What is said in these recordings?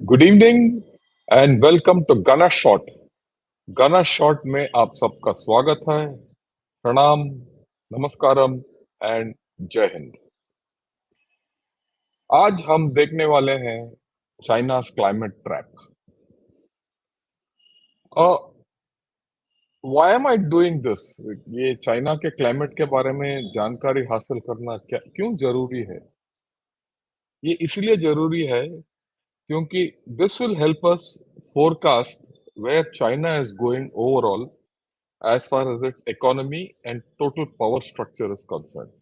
Good evening and welcome to Gana shot. Gana shot में आप सबका स्वागत है। प्रणाम, नमस्कारम एंड जय हिंद। आज हम देखने वाले हैं चाइना's climate trap. Why am I doing this? ये चाइना के क्लाइमेट के बारे में जानकारी हासिल करना क्यों जरूरी है? ये इसलिए जरूरी है क्योंकि this will help us forecast where China is going overall as far as its economy and total power structure is concerned.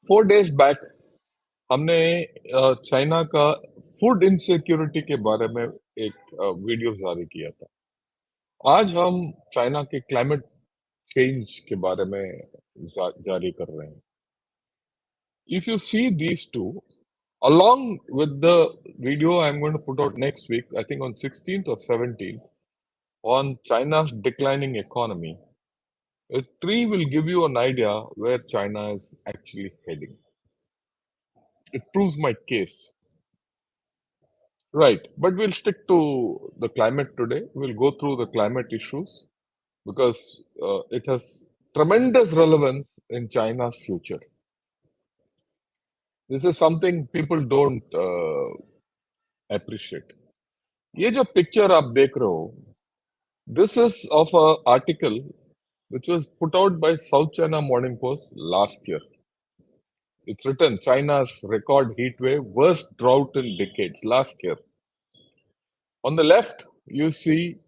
4 days back, हमने चाइना का फूड इनसिक्योरिटी के बारे में एक वीडियो जारी किया था। आज हम चाइना के क्लाइमेट चेंज के बारे में जारी कर रहे हैं। If you see these two, along with the video I'm going to put out next week, I think on 16th or 17th, on China's declining economy, a tree will give you an idea where China is actually heading. It proves my case. Right, but we'll stick to the climate today. We'll go through the climate issues because it has tremendous relevance in China's future. This is something people don't appreciate. ये जो picture आप देख रहे हो, this is of an article which was put out by South China Morning Post last year. It's written China's record heat wave, worst drought in decades, last year. On the left, you see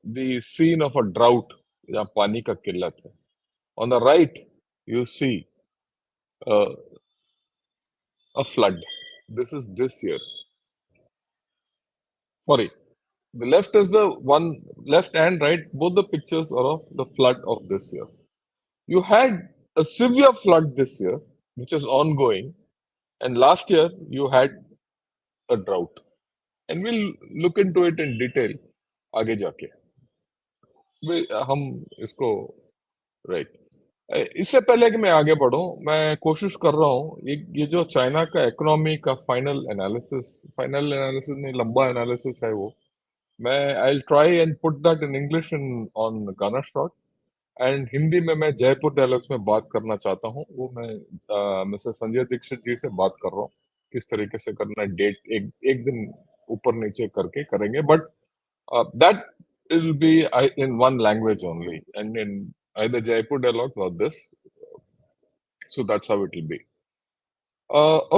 the scene of a drought, जहाँ पानी का किल्लत है. On the right, you see uh, a flood. This is this year. Sorry, the left is the one, left and right, both the pictures are of the flood of this year. You had a severe flood this year, which is ongoing, and last year you had a drought. And we'll look into it in detail आगे जाके. हम इसको right इससे पहले कि मैं आगे बढ़ूं, मैं कोशिश कर रहा हूं ये जो चाइना का इकोनॉमी का फाइनल एनालिसिस नहीं, लंबा एनालिसिस है वो। मैं I try and put that in English in on गाना शॉट, एंड हिंदी में मैं जयपुर डायलॉग्स में बात करना चाहता हूँ। वो मैं मिस्टर संजय दीक्षित जी से बात कर रहा हूँ किस तरीके से करना है। डेट एक दिन ऊपर नीचे करके करेंगे, but that will be in one language only, and in either Jaipur dialogues or this. So that's how it will be.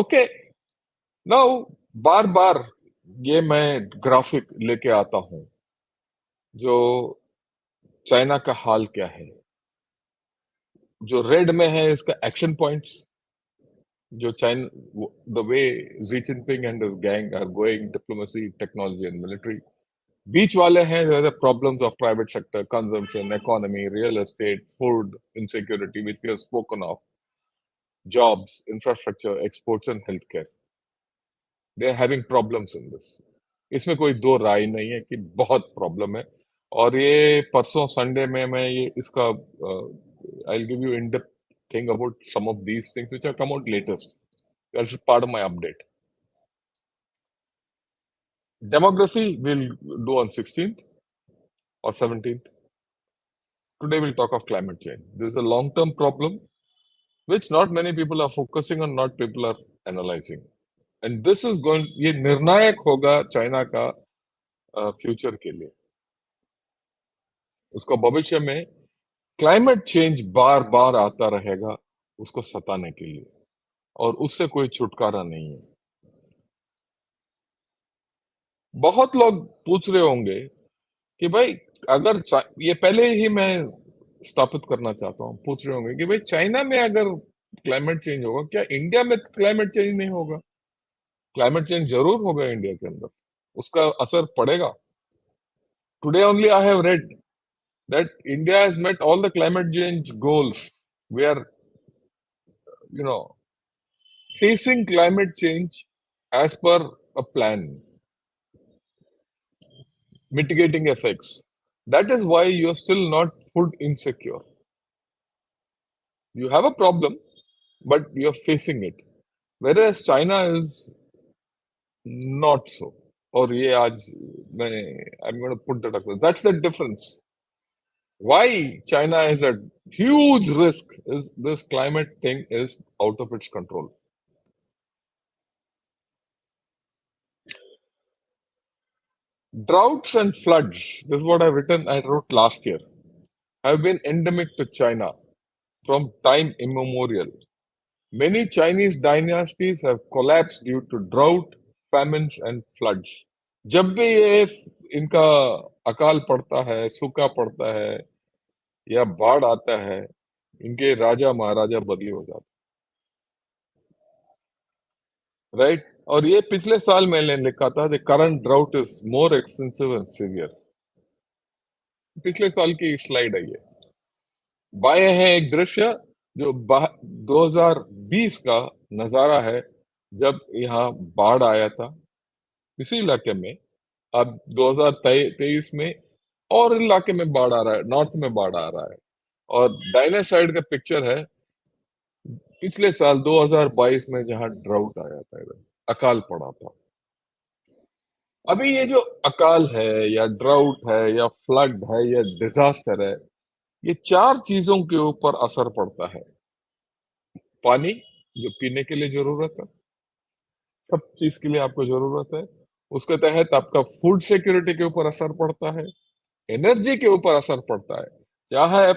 Okay. Now, बार बार ये मैं ग्राफिक लेके आता हूँ जो चाइना का हाल क्या है। जो रेड में है इसका एक्शन पॉइंट्स, जो China the way Xi Jinping and his gang are going, diplomacy, technology and military. बीच वाले हैं the problems of private sector, consumption, economy, real estate, food insecurity, which we have spoken of, jobs, infrastructure, exports and healthcare. They are having problems in this. इसमें कोई दो राय नहीं है कि बहुत प्रॉब्लम है। और ये परसों संडे में मैं ये इसका I will give you in depth thing about some of these things which have come out latest. That's part of my update. Demography we'll do on 16th or 17th. Today we'll talk of climate change. This is a long-term problem which not many people are focusing on, not people are analyzing. And this is going, ये निर्णायक होगा China का future के लिए। उसका भविष्य में climate change बार बार आता रहेगा उसको सताने के लिए, और उससे कोई छुटकारा नहीं है। बहुत लोग पूछ रहे होंगे कि भाई अगर ये पहले ही मैं स्थापित करना चाहता हूँ, पूछ रहे होंगे कि भाई चाइना में अगर क्लाइमेट चेंज होगा, क्या इंडिया में क्लाइमेट चेंज नहीं होगा? क्लाइमेट चेंज जरूर होगा इंडिया के अंदर, उसका असर पड़ेगा। Today only I have read that India has met all the climate change goals. We are you know facing climate change as per a plan, mitigating effects. That is why you are still not food insecure. You have a problem, but you are facing it. whereas China is not so. और ये आज मैं I'm going to put that across. That's the difference. Why China is at huge risk is this climate thing is out of its control. Droughts and floods, this is what I wrote last year, have been endemic to China from time immemorial. Many Chinese dynasties have collapsed due to drought, famines, and floods. जब भी ये इनका अकाल पड़ता है, सूखा पड़ता है या बाढ़ आता है, इनके राजा महाराजा बदली हो जाते हैं, राइट? और ये पिछले साल मैंने लिखा था, the current drought is more extensive and severe. पिछले साल की स्लाइड है ये। बाएं है एक दृश्य जो 2020 का नजारा है, जब यहाँ बाढ़ आया था इसी इलाके में। अब 2023 में और इलाके में बाढ़ आ रहा है, नॉर्थ में बाढ़ आ रहा है। और दाहिने साइड का पिक्चर है पिछले साल 2022 में जहां ड्राउट आया था, इधर अकाल पड़ा था। अभी ये जो अकाल है या ड्राउट है या फ्लड है या डिजास्टर है, ये चार चीजों के ऊपर असर पड़ता है। पानी जो पीने के लिए जरूरत है, सब चीज के लिए आपको जरूरत है। उसके तहत आपका फूड सिक्योरिटी के ऊपर असर पड़ता है, एनर्जी के ऊपर असर पड़ता है, चाहे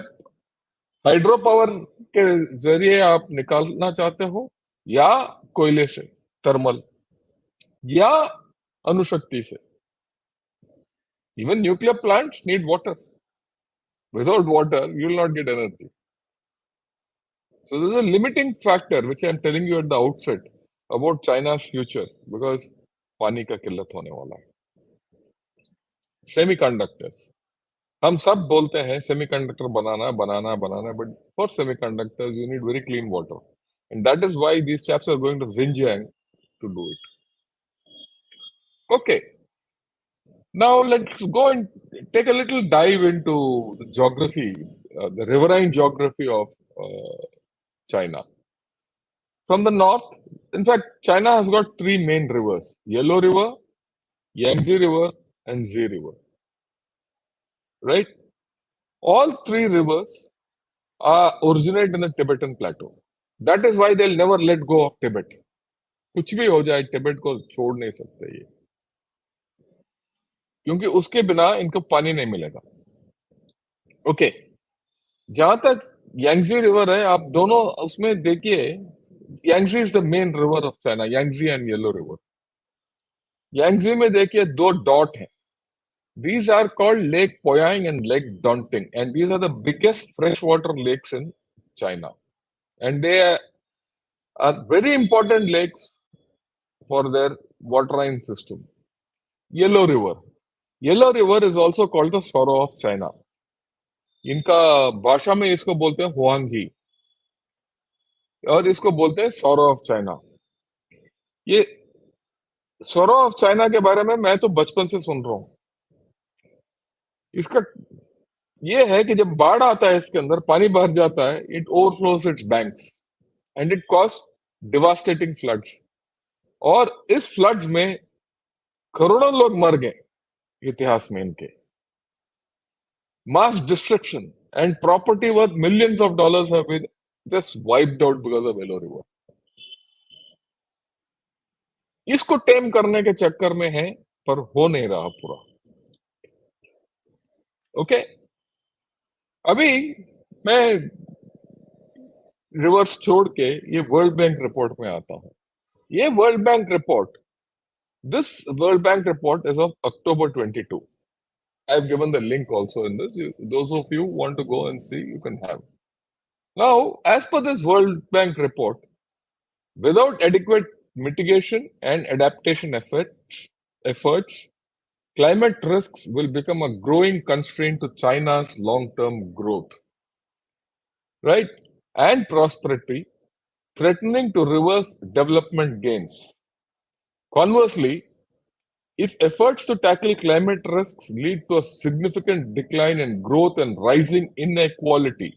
हाइड्रो पावर के जरिए आप निकालना चाहते हो या कोयले से, थर्मल, या अणुशक्ति से। Even nuclear plants need water. Without water you will not get energy. So there's a limiting factor which I'm telling you at the outset about China's future, because पानी का किल्लत होने वाला है। सेमीकंडक्टर्स, हम सब बोलते हैं semiconductor banana banana banana, but for semiconductors you need very clean water, and that is why these chaps are going to Xinjiang to do it. Okay, now let's go and take a little dive into the geography, the riverine geography of China. From the north, in fact, China has got three main rivers: Yellow River, Yangtze River, and Zi River. Right? All three rivers originate in the Tibetan plateau. That is why they'll never let go of Tibet. कुछ भी हो जाए, Tibet को छोड़ नहीं सकते ये, क्योंकि उसके बिना इनको पानी नहीं मिलेगा। ओके, जहां तक यांगजी रिवर है, आप दोनों उसमें देखिए, Yangtze is the main river of China, Yangtze and yellow river. Yangtze में देखिए दो डॉट हैं। These are called Lake Poyang and Lake Donting, and these are the biggest freshwater lakes in China, and they are very important lakes for their waterine system. Yellow River. Yellow River is also called the sorrow of China. इनका भाषा में इसको बोलते हैं हुआंगी, और इसको बोलते हैं सौरो ऑफ चाइना। ये सौरो ऑफ चाइना के बारे में मैं तो बचपन से सुन रहा हूं। इसका ये है कि जब बाढ़ आता है, इसके अंदर पानी भर जाता है, it overflows it's banks and it cause devastating floods. और इस फ्लड्स में करोड़ों लोग मर गए इतिहास में इनके। Mass destruction and property worth millions of dollars have been just wiped out because of yellow river. इसको टेम करने के चक्कर में है, पर हो नहीं रहा पूरा। ओके, अभी मैं रिवर्स छोड़ के ये वर्ल्ड बैंक रिपोर्ट में आता हूं। ये world bank report, this world bank report is of October 22. I've given the link also in this. Those of you want to go and see, you can have. Now, as per this World Bank report, without adequate mitigation and adaptation efforts, climate risks will become a growing constraint to China's long-term growth, right, and prosperity, threatening to reverse development gains. Conversely, if efforts to tackle climate risks lead to a significant decline in growth and rising inequality,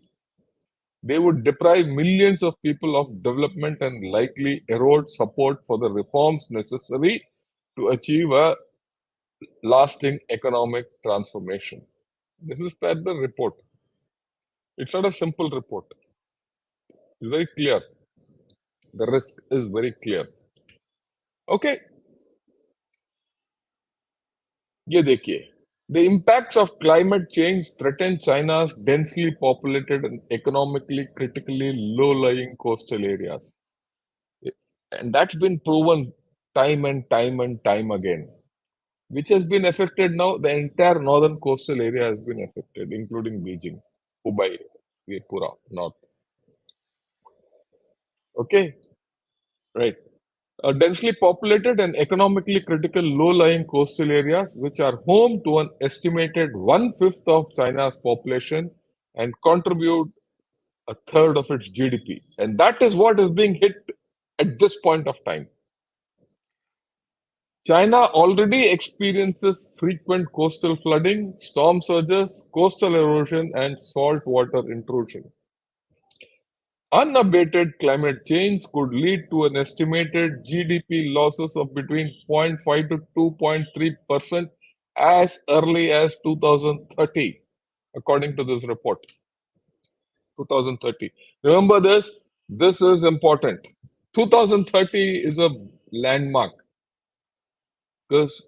They would deprive millions of people of development and likely erode support for the reforms necessary to achieve a lasting economic transformation. This is part the report. It's not a simple report. It's very clear. The risk is very clear. Okay, ये देखिए. The impacts of climate change threaten China's densely populated and economically critically low-lying coastal areas. And that's been proven time and time and time again. Which has been affected now? The entire northern coastal area has been affected, including Beijing, Hubei, Pura, North. Okay, right. Densely populated and economically critical low-lying coastal areas, which are home to an estimated one-fifth of China's population and contribute a third of its GDP. And that is what is being hit at this point of time. China already experiences frequent coastal flooding, storm surges, coastal erosion, and saltwater intrusion. Unabated climate change could lead to an estimated GDP losses of between 0.5 to 2.3% as early as 2030, according to this report. 2030. Remember this, this is important. 2030 is a landmark because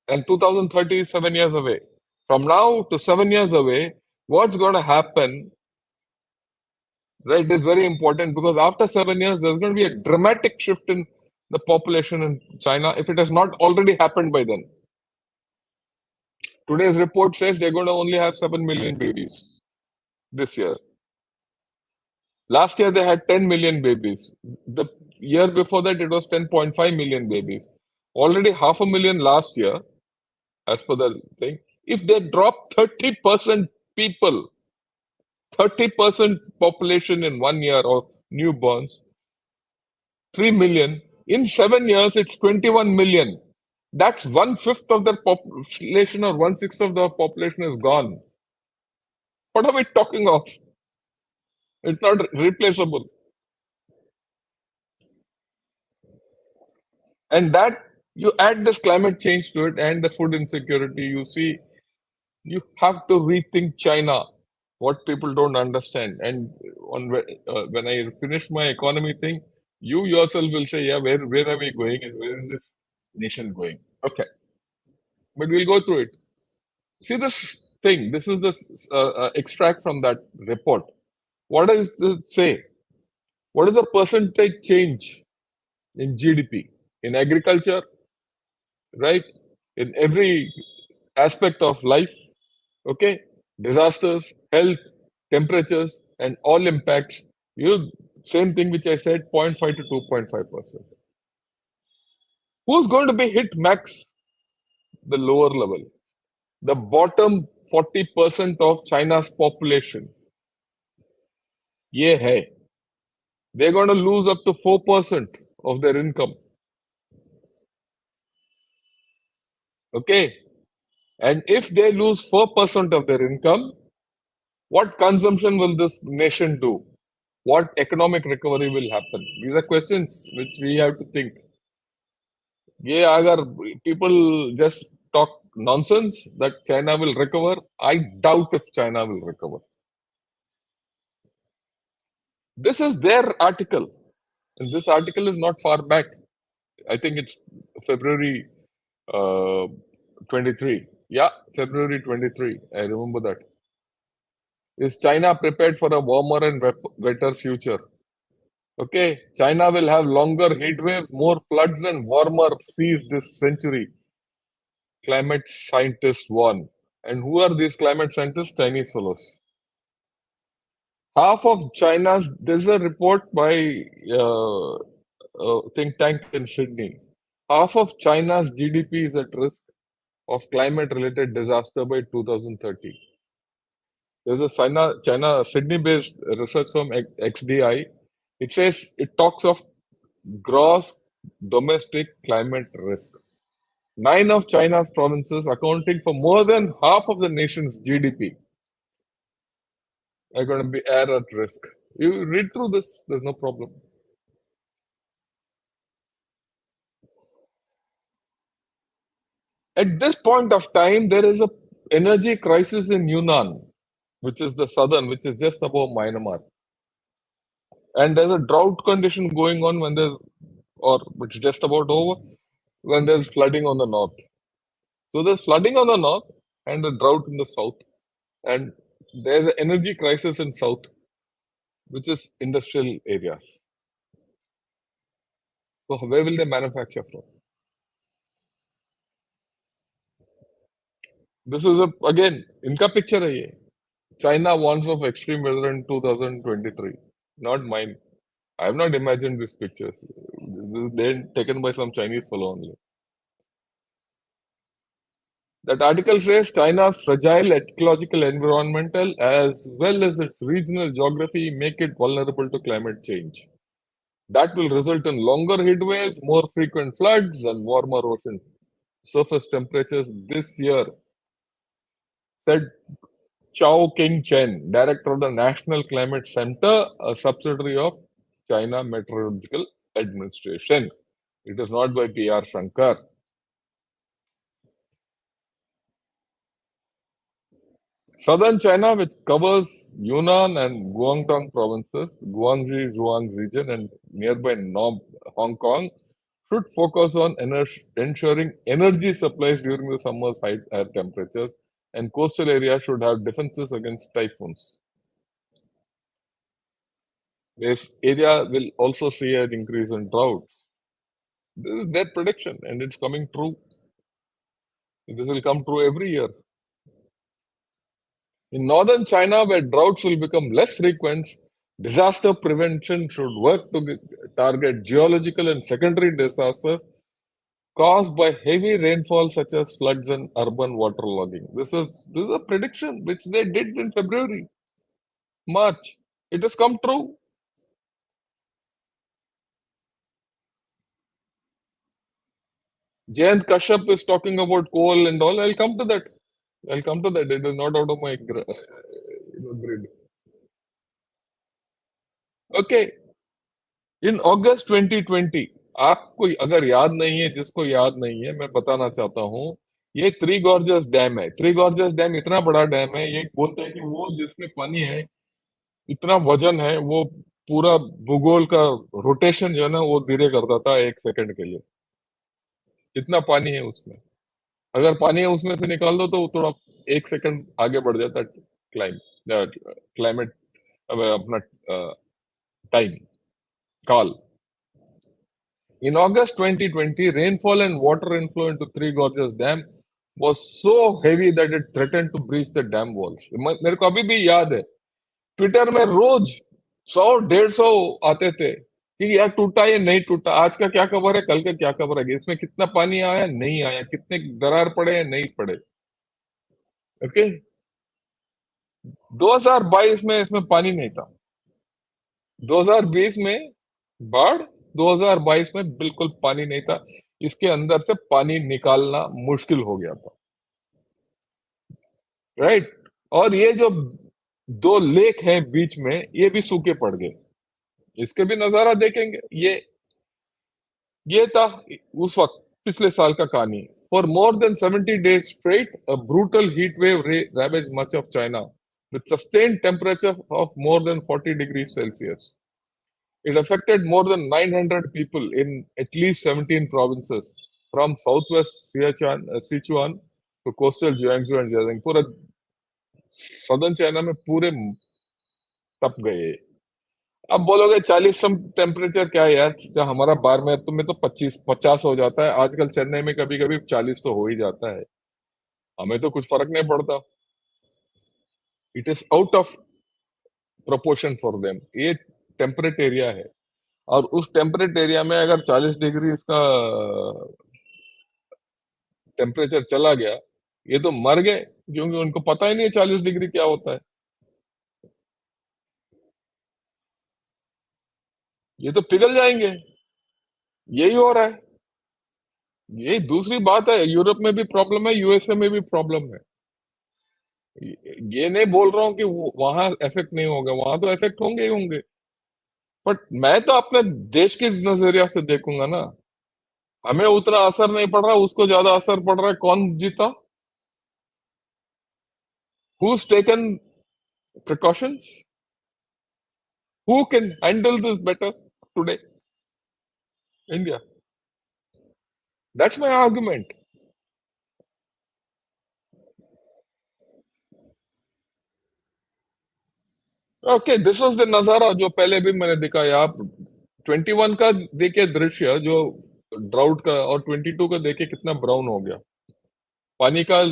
and 2030 is 7 years away. From now to 7 years away, what's going to happen, right, is very important because after 7 years, there's going to be a dramatic shift in the population in China if it has not already happened by then. Today's report says they're going to only have 7 million babies this year. Last year, they had 10 million babies. The year before that, it was 10.5 million babies. Already 500,000 last year, as per the thing. If they drop 30% people, 30% population in 1 year of newborns, 3 million. In 7 years, it's 21 million. That's one-fifth of their population or one-sixth of the population is gone. What are we talking of? It's not replaceable. And that you add this climate change to it and the food insecurity, you see, you have to rethink China. What people don't understand. And when I finish my economy thing, you yourself will say, yeah, where are we going and where is this nation going? Okay, but we'll go through it. See this thing. This is the extract from that report. What does it say? What is the percentage change in GDP in agriculture, right? In every aspect of life, okay? Disasters, health, temperatures, and all impacts. Same thing which I said, 0.5 to 2.5%. Who's going to be hit max? The lower level. The bottom 40% of China's population. Yeah, hey. They're going to lose up to 4% of their income. Okay. And if they lose 4% of their income, what consumption will this nation do? What economic recovery will happen? These are questions which we have to think. Yeah, agar people just talk nonsense that China will recover, I doubt if China will recover. This is their article. And this article is not far back. I think it's February 23. Yeah, February 23. I remember that. Is China prepared for a warmer and wetter future? Okay, China will have longer heat waves, more floods, and warmer seas this century. Climate scientists warn. And who are these climate scientists? Chinese fellows. Half of China's, there's a report by think tank in Sydney. Half of China's GDP is at risk of climate-related disaster by 2030. There's a China Sydney-based research firm XDI. It talks of gross domestic climate risk. 9 of China's provinces accounting for more than half of the nation's GDP. are going to be air at risk. You read through this, there's no problem. At this point of time, there is a energy crisis in Yunnan, which is the southern, which is just above Myanmar. And there's a drought condition going on when there's, or it's just about over, when there's flooding on the north. So there's flooding on the north and a drought in the south. And there's an energy crisis in south, which is industrial areas. So where will they manufacture from? This is a again इनका picture है ये. China warns of extreme weather in 2023. Not mine. I have not imagined these pictures. They're taken by some Chinese fellow only. That article says China's fragile ecological environmental as well as its regional geography make it vulnerable to climate change. That will result in longer heat waves, more frequent floods, and warmer ocean surface temperatures this year, said Chao King Chen, director of the National Climate Center, a subsidiary of China Meteorological Administration. It is not by P.R. Shankar. Southern China, which covers Yunnan and Guangdong provinces, Guangxi Zhuang region, and nearby Hong Kong, should focus on ensuring energy supplies during the summer's high temperatures, and coastal areas should have defenses against typhoons. This area will also see an increase in drought. This is their prediction, and it's coming true. This will come true every year. In northern China, where droughts will become less frequent, disaster prevention should work to target geological and secondary disasters caused by heavy rainfall such as floods and urban waterlogging. This is a prediction which they did in February, March. It has come true. Jayant Kashyap is talking about coal and all. I'll come to that. I'll come to that. It is not out of my grid. Okay. In August 2020, आपको अगर याद नहीं है, जिसको याद नहीं है, मैं बताना चाहता हूँ, ये थ्री गॉर्जस डैम है. थ्री गॉर्जस डैम इतना बड़ा डैम है, ये बोलते हैं कि वो जिसमें पानी है, इतना वजन है, वो पूरा भूगोल का रोटेशन जो है ना, वो धीरे करता था 1 सेकंड के लिए. इतना पानी है उसमें. अगर पानी है उसमें से निकाल दो तो वो थोड़ा 1 सेकंड आगे बढ़ जाता है. क्लाइमेट अपना टाइम काल. In August 2020, rainfall and water inflow into Three Gorges Dam was so heavy that it threatened to breach the dam walls. मेरे को अभी भी याद है, ट्विटर में रोज 100-150 आते थे कि यार टूटा या नहीं टूटा, आज का क्या खबर है, कल का क्या खबर है, इसमें कितना पानी आया नहीं आया, कितने दरार पड़े या नहीं पड़े. ओके. 2022 में इसमें पानी नहीं था. 2020 में बाढ़, 2022 में बिल्कुल पानी नहीं था. इसके अंदर से पानी निकालना मुश्किल हो गया था. राइट. और ये जो दो लेक हैं बीच में, ये भी सूखे पड़ गए. इसके भी नजारा देखेंगे. ये था उस वक्त पिछले साल का कहानी. For more than 70 days straight, a brutal heat wave ravaged much of China with sustained temperature of more than 40 degrees Celsius. It affected more than 900 people in at least 17 provinces, from southwest Sichuan to coastal Jiangsu and Jiangsu. पूरा southern China में पूरे तप गए. अब बोलोगे 40 सम temperature क्या है यार, क्या हमारा बारमेर तो में तो 25-50 हो जाता है. आजकल चेन्नई में कभी कभी 40 तो हो ही जाता है. हमें तो कुछ फर्क नहीं पड़ता. It is out of proportion for them. ये टेम्परेट एरिया है, और उस टेम्परेट एरिया में अगर 40 डिग्री का टेम्परेचर चला गया, ये तो मर गए, क्योंकि उनको पता ही नहीं है 40 डिग्री क्या होता है. ये तो पिघल जाएंगे. यही हो रहा है. यही दूसरी बात है, यूरोप में भी प्रॉब्लम है, यूएसए में भी प्रॉब्लम है. ये नहीं बोल रहा हूँ कि वहां इफेक्ट नहीं होगा, वहां तो इफेक्ट होंगे ही होंगे, बट मैं तो अपने देश के नजरिया से देखूंगा ना। हमें उतना असर नहीं पड़ रहा, उसको ज्यादा असर पड़ रहा है, कौन जीता? Who's taken precautions? Who can handle this better today? India. That's my argument. Okay, this was the नजारा जो पहले भी मैंने दिखाया। आप 21 का देखिए दृश्य, जो ड्राउट का, और 22 का देखिए कितना ब्राउन हो गया पानी का।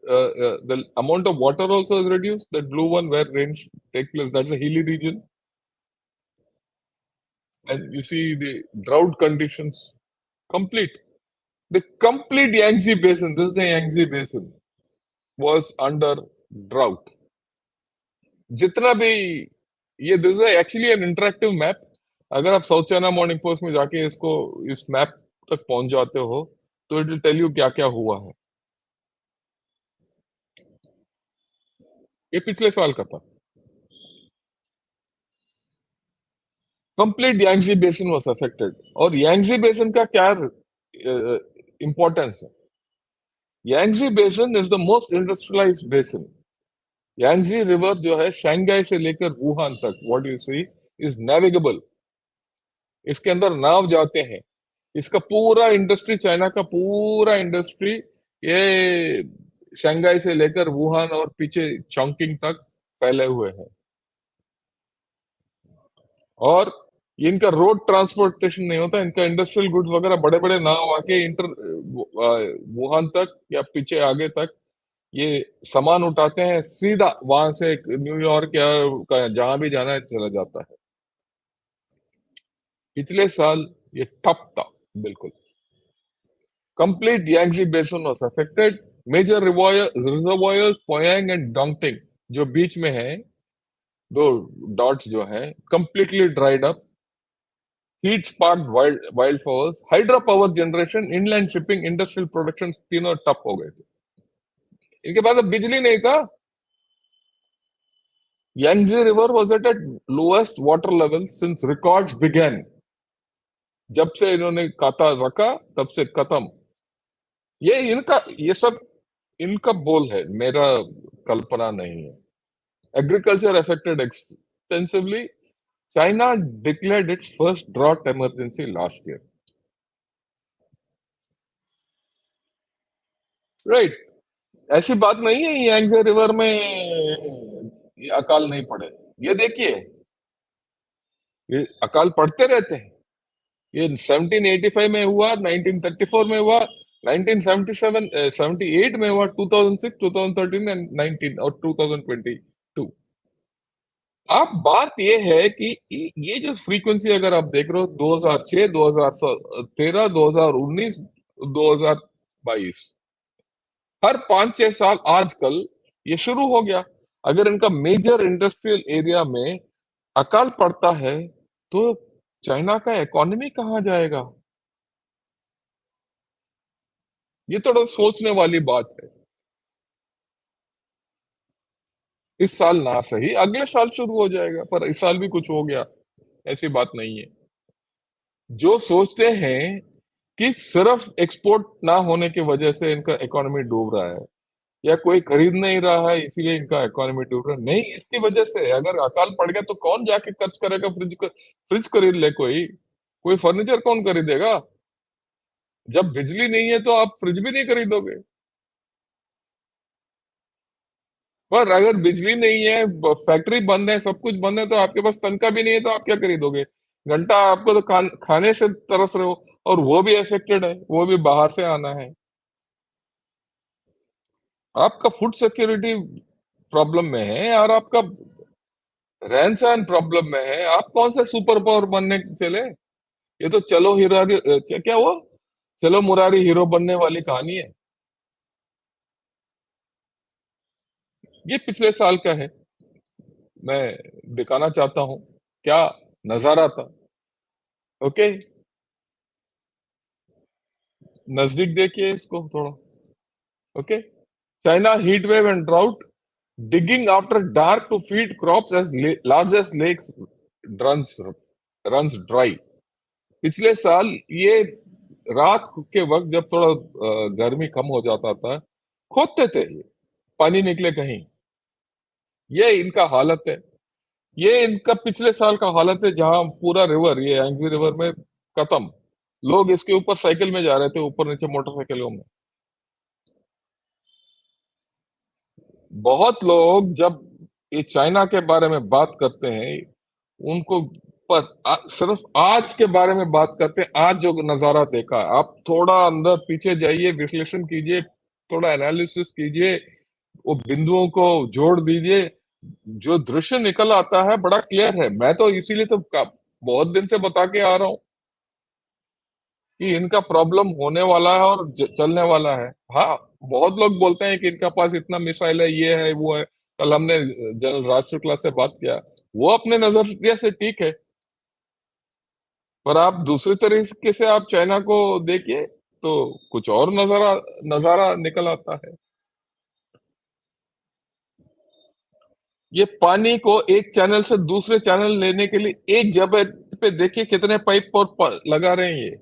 The amount of water also is reduced, that blue one where rains take place, that's a hilly region, and you see the drought conditions complete. The complete Yangtze basin, this is the Yangtze basin, was under drought. जितना भी ये, this is actually an interactive map. अगर आप south China morning post में जाके इसको, इस map तक पहुंच जाते हो, तो इट विल टेल यू क्या क्या हुआ है। ये पिछले साल का था। Complete Yangtze basin was affected. और यांगजी बेसिन का क्या इंपॉर्टेंस है? Yangtze basin is the most industrialised basin. Yangtze river जो है, शंघाई से लेकर वुहान तक, what you see is navigable. इसके अंदर नाव जाते हैं। इसका पूरा इंडस्ट्री, चाइना का पूरा इंडस्ट्री, ये शंघाई से लेकर वुहान और पीछे चॉन्किंग तक फैले हुए हैं। और इनका रोड ट्रांसपोर्टेशन नहीं होता, इनका इंडस्ट्रियल गुड्स वगैरह बड़े बड़े नाव आके इंटर वुहान तक या पीछे आगे तक ये सामान उठाते हैं, सीधा वहां से न्यूयॉर्क या जहां भी जाना है चला जाता है। पिछले साल ये ठप था बिल्कुल। Complete Yangtze basin was affected. Major reservoirs Poyang and Dongting जो बीच में है, दो डॉट्स जो हैं, completely dried up. Heat sparked wild fires, hydro power generation, inland shipping, industrial production तीनों ठप हो गए थे। इनके पास अब बिजली नहीं था। Yangtze River was at its lowest water level since records began. जब से इन्होंने काता रखा तब से खत्म। ये सब इनका बोल है, मेरा कल्पना नहीं है। Agriculture affected extensively. China declared its first drought emergency last year. Right? ऐसी बात नहीं है यांगजे रिवर में ये अकाल नहीं पड़े। ये देखिए, ये अकाल पड़ते रहते हैं। ये 1785 में हुआ, 1934 में हुआ, 1977 78 में हुआ, 2006, 2013 एंड 19 और 2022। अब बात ये है कि ये जो फ्रीक्वेंसी अगर आप देख रहे हो, 2006, 2013, 2019, 2022, हर 5-6 साल आजकल ये शुरू हो गया। अगर इनका मेजर इंडस्ट्रियल एरिया में अकाल पड़ता है, तो चाइना का इकोनॉमी कहाँ जाएगा? ये थोड़ा सोचने वाली बात है। इस साल ना सही, अगले साल शुरू हो जाएगा, पर इस साल भी कुछ हो गया, ऐसी बात नहीं है। जो सोचते हैं कि सिर्फ एक्सपोर्ट ना होने की वजह से इनका इकोनॉमी डूब रहा है, या कोई खरीद नहीं रहा है इसीलिए इनका इकोनॉमी डूब रहा है, नहीं, इसकी वजह से। अगर अकाल पड़ गया तो कौन जाके खर्च करेगा? फ्रिज खरीद ले कोई? कोई फर्नीचर कौन खरीदेगा? जब बिजली नहीं है तो आप फ्रिज भी नहीं खरीदोगे। पर अगर बिजली नहीं है, फैक्ट्री बंद है, सब कुछ बंद है, तो आपके पास तनख्वाह भी नहीं है, तो आप क्या खरीदोगे? घंटा आपको तो खाने से तरस रहे हो, और वो भी अफेक्टेड है, वो भी बाहर से आना है। आपका फूड सिक्योरिटी प्रॉब्लम में है, और आपका रहन सहन प्रॉब्लम में है। आप कौन से सुपर पावर बनने चले? ये तो चलो हिरारी, क्या हुआ, चलो मुरारी हीरो बनने वाली कहानी है। ये पिछले साल का है, मैं दिखाना चाहता हूँ क्या नजारा था। ओके, नजदीक देखिए इसको थोड़ा। Okay, China heat wave and drought. digging after dark to feed crops as large as lakes runs runs dry. पिछले साल ये रात के वक्त जब थोड़ा गर्मी कम हो जाता था, खोदते थे ये, पानी निकले कहीं। ये इनका हालत है। ये इनका पिछले साल का हालत है, जहां पूरा रिवर, ये एंग्री रिवर में खत्म। लोग इसके ऊपर साइकिल में जा रहे थे, ऊपर नीचे मोटरसाइकिलों में। बहुत लोग जब ये चाइना के बारे में बात करते हैं, उनको सिर्फ आज के बारे में बात करते हैं, आज जो नजारा देखा। आप थोड़ा अंदर पीछे जाइए, विश्लेषण कीजिए, थोड़ा एनालिसिस कीजिए, वो बिंदुओं को जोड़ दीजिए, जो दृश्य निकल आता है बड़ा क्लियर है। मैं तो इसीलिए तो बहुत दिन से बता के आ रहा हूँ कि इनका प्रॉब्लम होने वाला है और चलने वाला है। हाँ, बहुत लोग बोलते हैं कि इनका पास इतना मिसाइल है, ये है, वो है। कल हमने जनरल राज शुक्ला से बात किया, वो अपने नजरिए से ठीक है, पर आप दूसरे तरीके से आप चाइना को देखिए तो कुछ और नजारा नजारा निकल आता है। ये पानी को एक चैनल से दूसरे चैनल लेने के लिए एक जगह पे देखिए कितने पाइप और लगा रहे हैं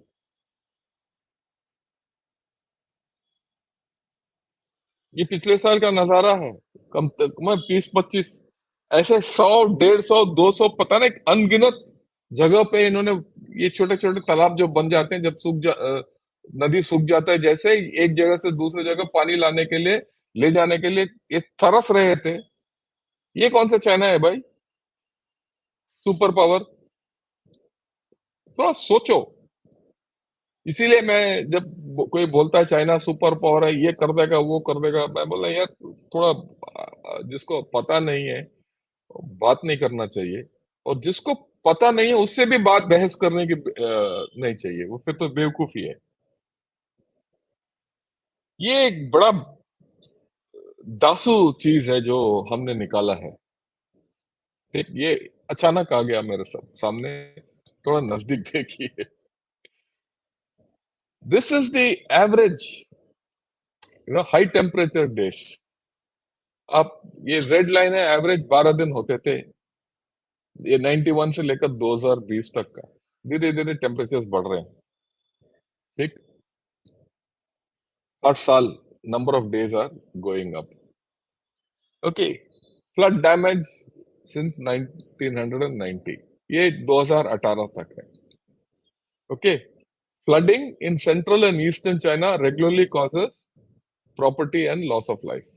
ये पिछले साल का नजारा है। कम तक मैं 20-25 ऐसे 100, 150, 200, पता नहीं अनगिनत जगह पे इन्होंने ये छोटे छोटे तालाब जो बन जाते हैं जब नदी सूख जाता है, जैसे एक जगह से दूसरी जगह पानी लाने के लिए, ले जाने के लिए ये तरस रहे थे। ये कौन सा चाइना है भाई? Super power? थोड़ा सोचो। इसीलिए मैं जब कोई बोलता है चाइना सुपर पावर है, ये कर देगा, वो कर देगा, मैं बोला यार थोड़ा जिसको पता नहीं है बात नहीं करना चाहिए, और जिसको पता नहीं है उससे भी बात बहस करने की नहीं चाहिए, वो फिर तो बेवकूफी है। ये एक बड़ा दासू चीज है जो हमने निकाला है। ठीक, ये अचानक आ गया मेरे सब सामने, थोड़ा नजदीक देखिए। This is the average high temperature days. आप, ये रेड लाइन है, एवरेज 12 दिन होते थे। ये 91 से लेकर 2020 तक का, धीरे धीरे टेम्परेचर्स बढ़ रहे हैं। ठीक, हर साल number of days are going up. Okay, flood damage since 1990, ये 2018 तक है। Okay, flooding in central and eastern China regularly causes property and loss of life.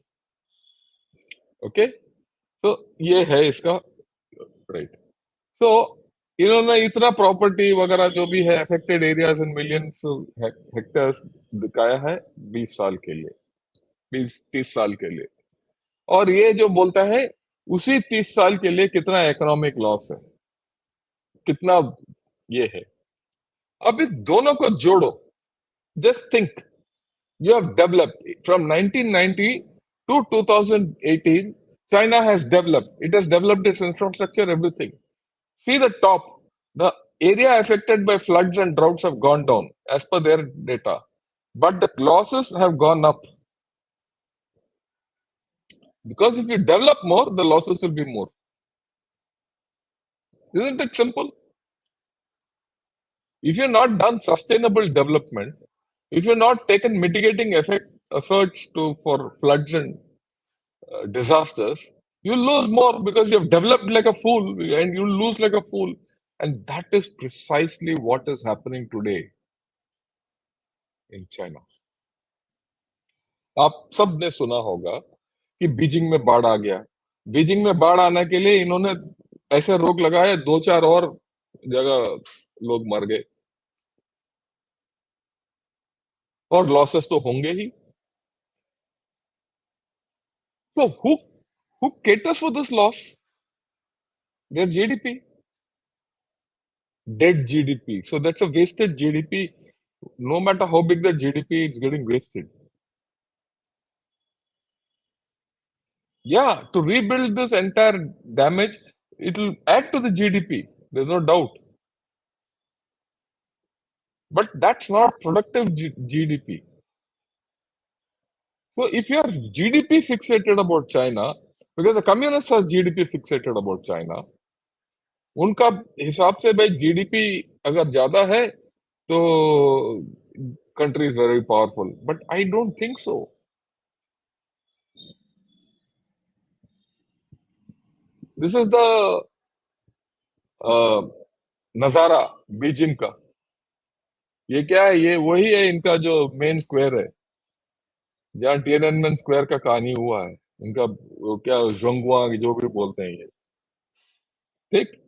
Okay, तो ये है इसका, राइट। तो इन्होंने इतना प्रॉपर्टी वगैरह जो भी है, affected areas in million hectares दिखाया है 20 साल के लिए, 20-30 साल के लिए। और ये जो बोलता है उसी 30 साल के लिए कितना इकोनॉमिक लॉस है, कितना ये है। अब इस दोनों को जोड़ो, just think, you have developed from 1990 to 2018. China has developed, it has developed its infrastructure, everything. See the top, the area affected by floods and droughts have gone down as per their data, but the losses have gone up, because if you develop more the losses will be more. Isn't it simple? If you're not done sustainable development, if you're not taken mitigating efforts to for floods and disasters, you lose more because you have developed like a fool and you lose like a fool. And that is precisely what is happening today in China. आप सब ने सुना होगा कि Beijing में बाढ़ आ गया। Beijing में बाढ़ आने के लिए इन्होंने ऐसे रोक लगाए, दो चार और जगह लोग मर गए, और लॉसेस तो होंगे ही। So who caters for this loss? Their GDP, dead GDP. So that's a wasted GDP. No matter how big the GDP, it's getting wasted. Yeah, to rebuild this entire damage, it will add to the GDP. There's no doubt. But that's not productive GDP. So if you're GDP fixated about China, Because the communists are GDP fixated about China. उनका हिसाब से भाई GDP अगर ज्यादा है तो country is very powerful. But I don't think so. This is the uh, नजारा Beijing का. ये क्या है? ये वही है इनका जो मेन स्क्वायर है जहाँ टिएनएनमेन स्क्वायर का कहानी हुआ है. इनका वो क्या जोंगवा जो भी बोलते हैं ये. ठीक.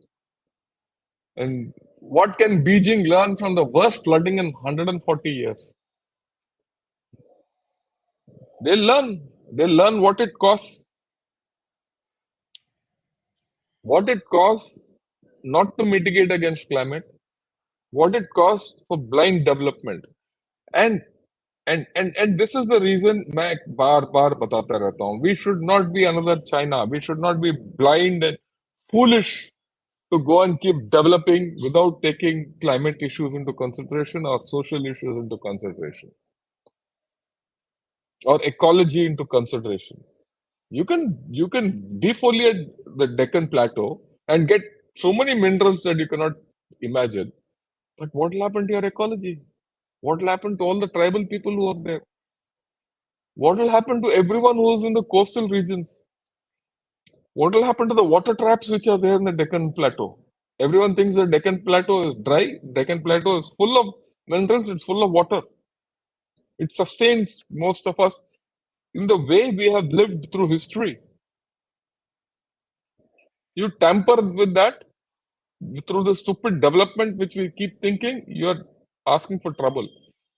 And what can Beijing learn from the worst flooding in 140 years? They learn. They learn what it costs not to mitigate against climate, what it costs for blind development. And and this is the reason मैं बार बार बताता रहता हूँ. We should not be another China. We should not be blind and foolish to go and keep developing without taking climate issues into consideration or social issues into consideration or ecology into consideration. You can defoliate the Deccan Plateau and get so many minerals that you cannot imagine. But what will happen to your ecology? What will happen to all the tribal people who are there? What will happen to everyone who is in the coastal regions? What will happen to the water traps which are there in the Deccan Plateau? Everyone thinks the Deccan Plateau is dry. Deccan Plateau is full of minerals, it's full of water. It sustains most of us in the way we have lived through history. You tamper with that through the stupid development which we keep thinking, you are asking for trouble.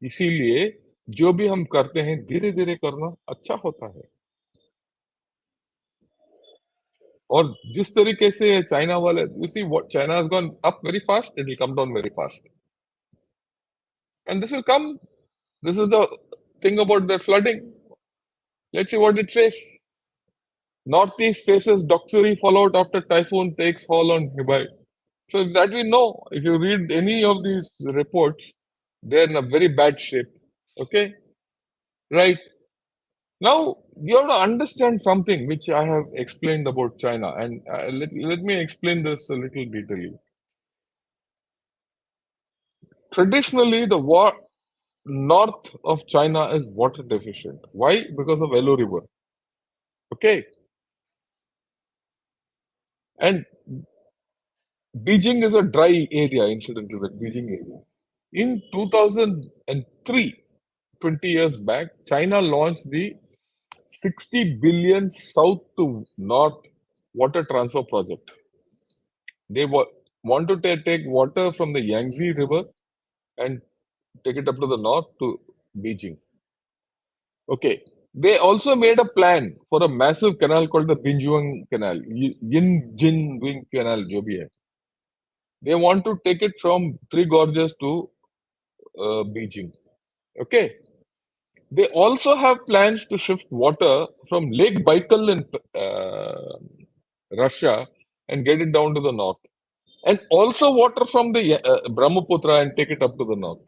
इसीलिए जो भी हम करते हैं धीरे धीरे करना अच्छा होता है. और जिस तरीके से चाइना वाले, you see what China has gone up very fast, it will come down very fast. And this will come. This is the thing about the flooding. Let's see what it says. Northeast faces Doksuri fallout after typhoon takes hold on Dubai. So that we know. If you read any of these reports, they're in a very bad shape. Okay? Right. Now, you have to understand something which I have explained about China, and let me explain this a little detailedly. Traditionally, north of China is water deficient. Why? Because of Yellow River. Okay. And Beijing is a dry area, incidentally, the Beijing area. In 2003, 20 years back, China launched the 60 billion south to north water transfer project. They want to take water from the Yangtze River and take it up to the north to Beijing. Okay. They also made a plan for a massive canal called the Binjuang Canal, Yin Jin Wing Canal, jo bhi hai. They want to take it from Three Gorges to Beijing. Okay. They also have plans to shift water from Lake Baikal in Russia and get it down to the north. And also water from the Brahmaputra and take it up to the north.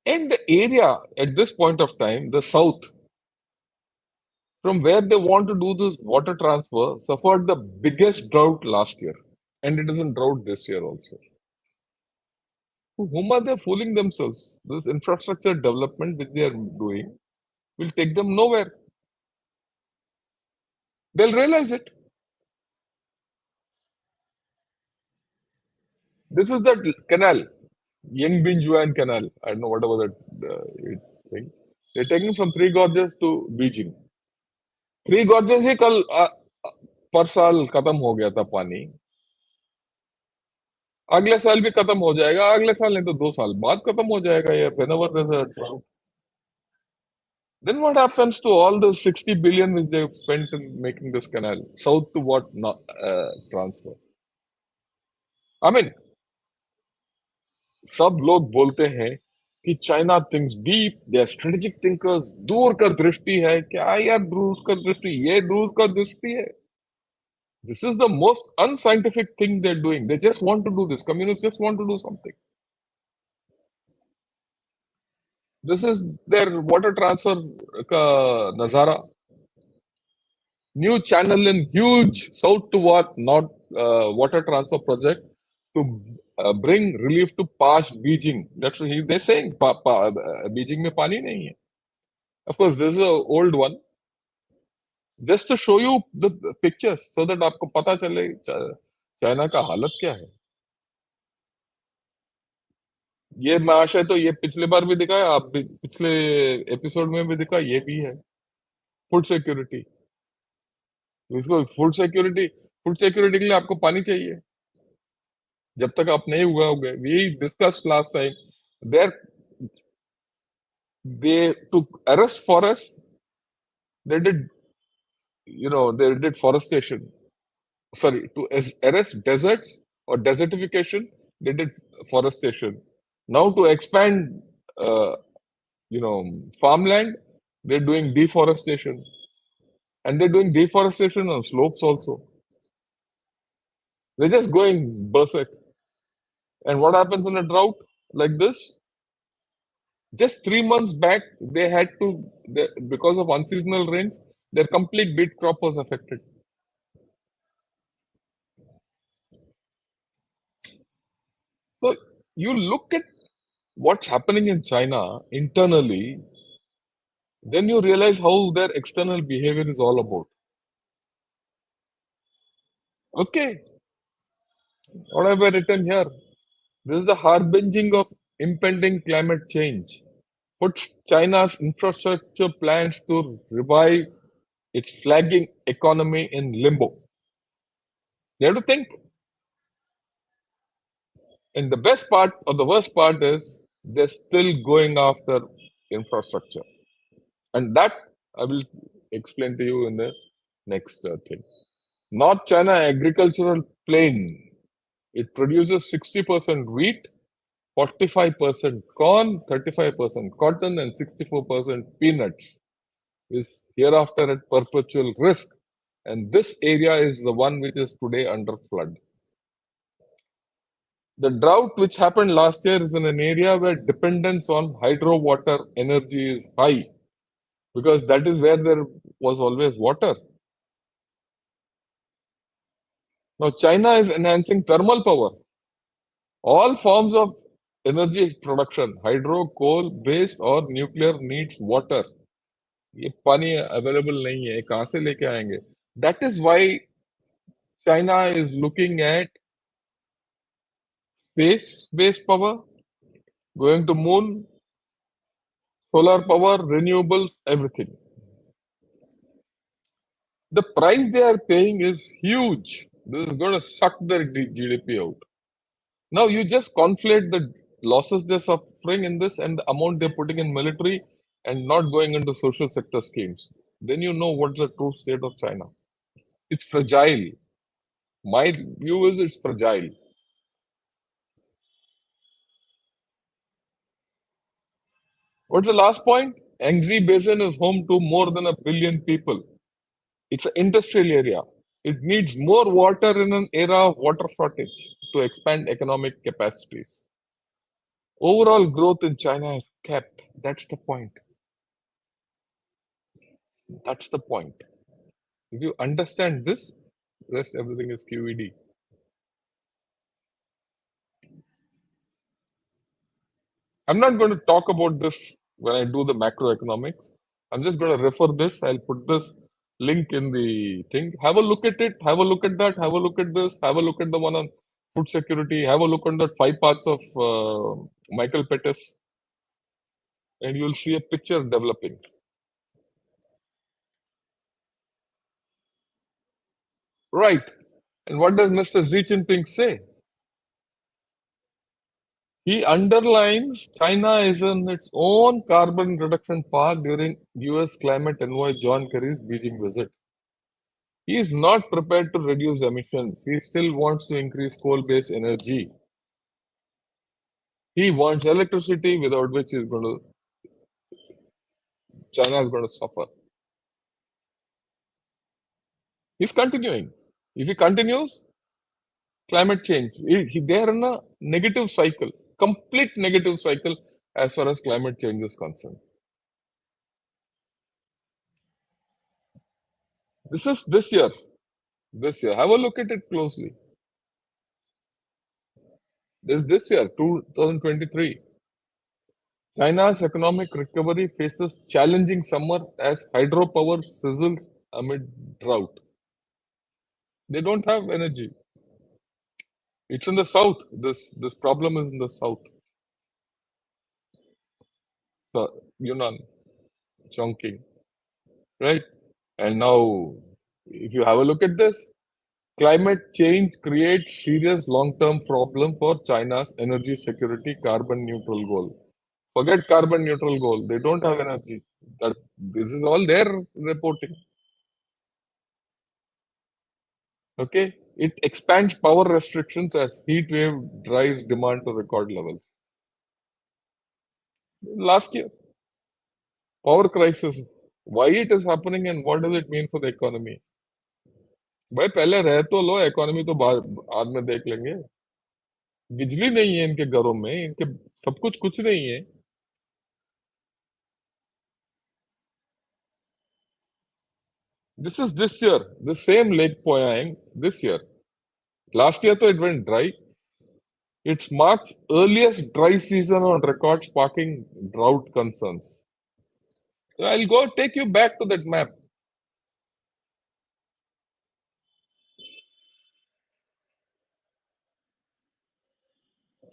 And the area at this point of time, the south, from where they want to do this water transfer, suffered the biggest drought last year. And it is in drought this year also. Whom are they fooling themselves? This infrastructure development which they are doing will take them nowhere. They'll realize it. This is the canal, Yingbinjuan Canal. I don't know whatever that thing. They're taking from Three Gorges to Beijing. Three Gorges ही कल पर साल खत्म हो गया था पानी. अगले साल भी खत्म हो जाएगा. अगले साल नहीं तो 2 साल बाद खत्म हो जाएगा ये. Whenever there's a drought. Then what happens to all the 60 billion which they've spent in making this canal south to what transfer? I mean, सब लोग बोलते हैं कि China thinks deep, they are strategic thinkers. दूर का दृष्टि है. क्या यार दूर का दृष्टि? ये दूर का दृष्टि है. This is the most unscientific thing they're doing. They just want to do this. Communists just want to do something. This is their water transfer Nazara. New channel in huge south to north water transfer project to bring relief to past Beijing. That's what they're saying. Beijing में पानी नहीं है. Of course, this is an old one. Just to show you the pictures so that आपको पता चले China का हालत क्या है. ये महाशय तो ये पिछले बार भी दिखाया, आप भी पिछले एपिसोड में भी दिखा, ये भी है फूड सिक्योरिटी. इसको फूड सिक्योरिटी के लिए आपको पानी चाहिए. जब तक आप नहीं उगाओगे, we discuss last time, there they to arrest forest, they did they did forestation. Sorry, to arrest deserts or desertification, they did forestation. Now to expand uh, farmland, they're doing deforestation, and they're doing deforestation on slopes also. They're just going berserk. And what happens in a drought like this? Just 3 months back, they had to, because of unseasonal rains, their complete beet crop was affected. So you look at what's happening in China internally, then you realize how their external behavior is all about. Okay, what have I written here? This is the harbinging of impending climate change. Puts China's infrastructure plans to revive its flagging economy in limbo. You have to think. And the best part or the worst part is they're still going after infrastructure. And that I will explain to you in the next thing. North China agricultural plain. It produces 60% wheat, 45% corn, 35% cotton, and 64% peanuts. Is hereafter at perpetual risk. And this area is the one which is today under flood. The drought which happened last year is in an area where dependence on hydro water energy is high, because that is where there was always water. Now, China is enhancing thermal power. All forms of energy production, hydro, coal based or nuclear, needs water. ये पानी available नहीं है, कहाँ से लेके आएंगे? That is why China is looking at space-based power, going to moon, solar power, renewables, everything. The price they are paying is huge. This is going to suck their GDP out. Now you just conflate the losses they're suffering in this and the amount they're putting in military and not going into social sector schemes. Then you know what's the true state of China. It's fragile. My view is it's fragile. What's the last point? Yangtze Basin is home to more than 1 billion people. It's an industrial area. It needs more water in an era of water shortage to expand economic capacities. Overall growth in China is capped. That's the point. That's the point. If you understand this, rest everything is QED. I'm not going to talk about this when I do the macroeconomics. I'm just going to refer this. I'll put this link in the thing. Have a look at it. Have a look at that. Have a look at this. Have a look at the one on food security. Have a look on that 5 parts of Michael Pettis, and you'll see a picture developing. Right. And what does Mr. Xi Jinping say? He underlines China is on its own carbon reduction path during US climate envoy John Kerry's Beijing visit. He is not prepared to reduce emissions. He still wants to increase coal-based energy. He wants electricity, without which China is going to suffer. He's continuing. If he continues, climate change, they are in a negative cycle, complete negative cycle. as far as climate change is concerned. This is this year. This year. Have a look at it closely. This year, 2023. China's economic recovery faces challenging summer as hydropower sizzles amid drought. They don't have energy. It's in the south. This problem is in the south. Yunnan, Chongqing, right? And now, if you have a look at this, climate change creates serious long-term problem for China's energy security carbon neutral goal. Forget carbon neutral goal. They don't have energy. That this is all their reporting. Okay. It expands power restrictions as heat wave drives demand to record levels. Last year, power crisis. Why it is happening and what does it mean for the economy? भाई पहले रह तो लो economy तो बाद में देख लेंगे बिजली नहीं है इनके घरों में इनके सब कुछ नहीं है this year the same Lake Poyang this year last year though it went dry it marks earliest dry season on record sparking drought concerns. So I'll go take you back to that map.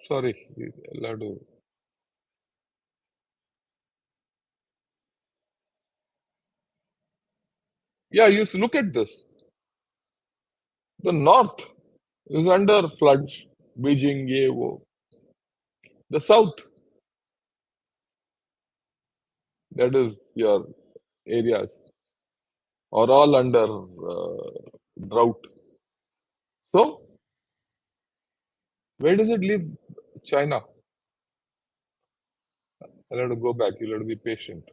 Sorry, allowed to. Yeah, you look at this. The north is under floods, Beijing, ye, wo. The south, that is your areas, are all under drought. So, where does it leave China? I'll have to go back. You'll have to be patient.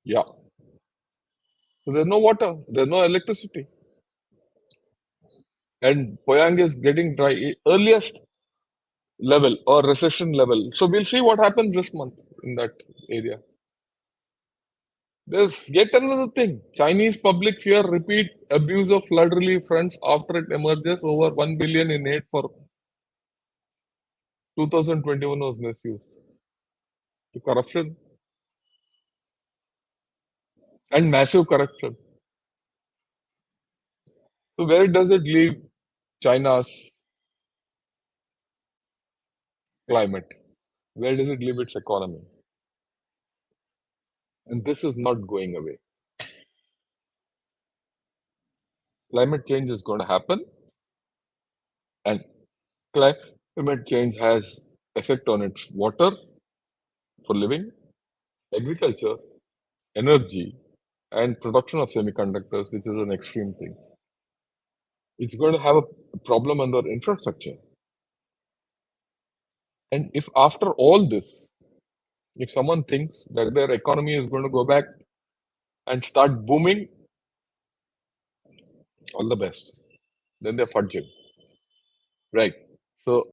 Yeah. So there's no water, there's no electricity. And Poyang is getting dry. Earliest level or recession level. So we'll see what happens this month in that area. There's yet another thing. Chinese public fear repeat abuse of flood relief funds after it emerges over 1 billion in aid for 2021 was misused. The corruption and massive corruption. So where does it leave China's climate? Where does it leave its economy? And this is not going away. Climate change is going to happen, and climate change has effect on its water for living, agriculture, energy, and production of semiconductors, which is an extreme thing. It's going to have a problem under infrastructure. And if after all this, if someone thinks that their economy is going to go back and start booming, all the best. Then they're fudging. Right. So